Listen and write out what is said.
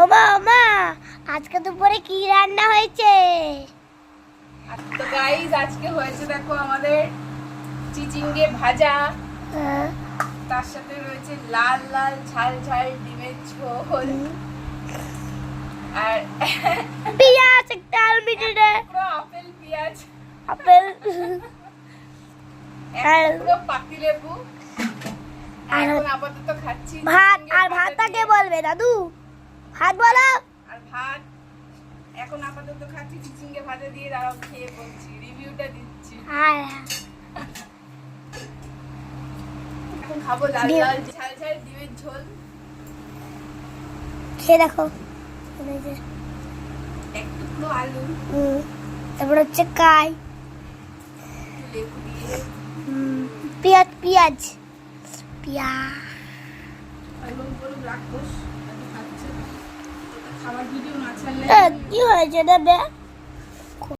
ওমা আজকে দুপুরে কি রান্না হয়েছে? তো গাইস আজকে হয়েছে দেখো আমাদের চিচিঙ্গে ভাজা, তার সাথে রয়েছে লাল লাল ঝাল ঝাল ডিমের ঝোল আর পেঁয়াজ একটা আলমিটে পুরো আপেল পেঁয়াজ আপেল পুরো পাতিলেবু। আর এখন আপাতত খাচ্ছি ভাত। আর ভাতটাকে বলবে দাদু? ভাত বলো। আর ভাত এখন আপাতত খাচ্ছি চিচিঙ্গে ভাজা দিয়ে। দাঁড়াও খেয়ে বলছি, রিভিউটা দিচ্ছি। এখন খাবো লাল লাল ঝাল ঝাল ডিমের ঝোল। খেয়ে দেখো। এক টুকরো আলু, তারপর হচ্ছে কাই, লেবু দিয়ে পেঁয়াজ পেঁয়াজ পেঁয়াজ এবং পুরো রাক্ষস খাচ্ছে। খাবার ভিডিও না ছাড়লে কি হয়েছে দেবে?